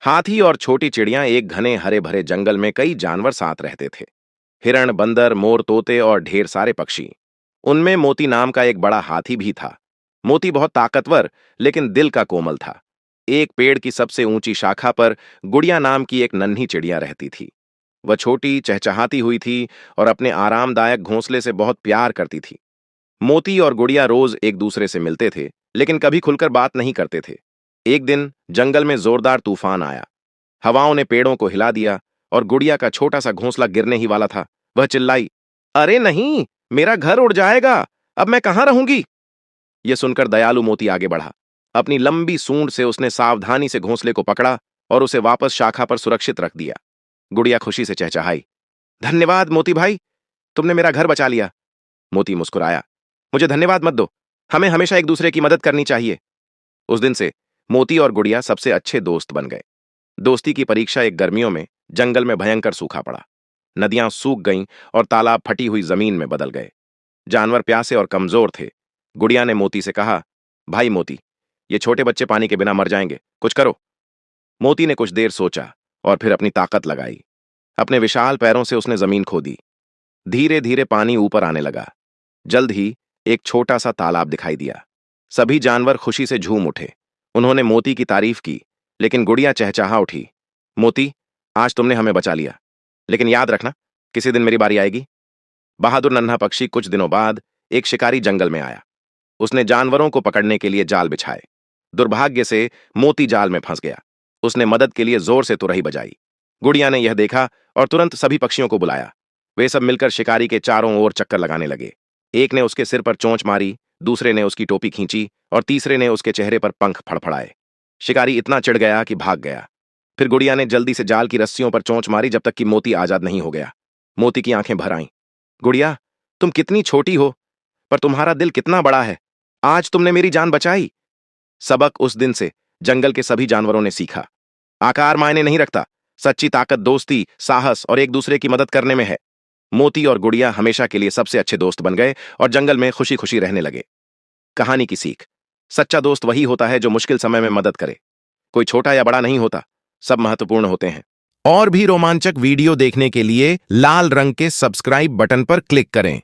हाथी और छोटी चिड़ियां एक घने हरे भरे जंगल में कई जानवर साथ रहते थे। हिरण, बंदर, मोर, तोते और ढेर सारे पक्षी। उनमें मोती नाम का एक बड़ा हाथी भी था। मोती बहुत ताकतवर लेकिन दिल का कोमल था। एक पेड़ की सबसे ऊंची शाखा पर गुड़िया नाम की एक नन्ही चिड़िया रहती थी। वह छोटी, चहचहाती हुई थी और अपने आरामदायक घोंसले से बहुत प्यार करती थी। मोती और गुड़िया रोज एक दूसरे से मिलते थे, लेकिन कभी खुलकर बात नहीं करते थे। एक दिन जंगल में जोरदार तूफान आया। हवाओं ने पेड़ों को हिला दिया और गुड़िया का छोटा सा घोंसला गिरने ही वाला था। वह चिल्लाई, अरे नहीं, मेरा घर उड़ जाएगा, अब मैं कहां रहूंगी। यह सुनकर दयालु मोती आगे बढ़ा। अपनी लंबी सूंड से उसने सावधानी से घोंसले को पकड़ा और उसे वापस शाखा पर सुरक्षित रख दिया। गुड़िया खुशी से चहचहाई, धन्यवाद मोती भाई, तुमने मेरा घर बचा लिया। मोती मुस्कुराया, मुझे धन्यवाद मत दो, हमें हमेशा एक दूसरे की मदद करनी चाहिए। उस दिन से मोती और गुड़िया सबसे अच्छे दोस्त बन गए। दोस्ती की परीक्षा एक गर्मियों में जंगल में भयंकर सूखा पड़ा। नदियां सूख गईं और तालाब फटी हुई जमीन में बदल गए। जानवर प्यासे और कमजोर थे। गुड़िया ने मोती से कहा, भाई मोती, ये छोटे बच्चे पानी के बिना मर जाएंगे, कुछ करो। मोती ने कुछ देर सोचा और फिर अपनी ताकत लगाई। अपने विशाल पैरों से उसने जमीन खोदी। धीरे धीरे पानी ऊपर आने लगा। जल्द ही एक छोटा सा तालाब दिखाई दिया। सभी जानवर खुशी से झूम उठे। उन्होंने मोती की तारीफ की, लेकिन गुड़िया चहचहा उठी, मोती, आज तुमने हमें बचा लिया, लेकिन याद रखना, किसी दिन मेरी बारी आएगी। बहादुर नन्हा पक्षी कुछ दिनों बाद एक शिकारी जंगल में आया। उसने जानवरों को पकड़ने के लिए जाल बिछाए। दुर्भाग्य से मोती जाल में फंस गया। उसने मदद के लिए जोर से तुरही बजाई। गुड़िया ने यह देखा और तुरंत सभी पक्षियों को बुलाया। वे सब मिलकर शिकारी के चारों ओर चक्कर लगाने लगे। एक ने उसके सिर पर चोंच मारी, दूसरे ने उसकी टोपी खींची और तीसरे ने उसके चेहरे पर पंख फड़फड़ाए। शिकारी इतना चिढ़ गया कि भाग गया। फिर गुड़िया ने जल्दी से जाल की रस्सियों पर चोंच मारी जब तक कि मोती आजाद नहीं हो गया। मोती की आंखें भर आईं। गुड़िया, तुम कितनी छोटी हो, पर तुम्हारा दिल कितना बड़ा है। आज तुमने मेरी जान बचाई। सबक उस दिन से जंगल के सभी जानवरों ने सीखा। आकार मायने नहीं रखता, सच्ची ताकत दोस्ती, साहस और एक दूसरे की मदद करने में है। मोती और गुड़िया हमेशा के लिए सबसे अच्छे दोस्त बन गए और जंगल में खुशी खुशी रहने लगे। कहानी की सीख, सच्चा दोस्त वही होता है जो मुश्किल समय में मदद करे। कोई छोटा या बड़ा नहीं होता, सब महत्वपूर्ण होते हैं। और भी रोमांचक वीडियो देखने के लिए लाल रंग के सब्सक्राइब बटन पर क्लिक करें।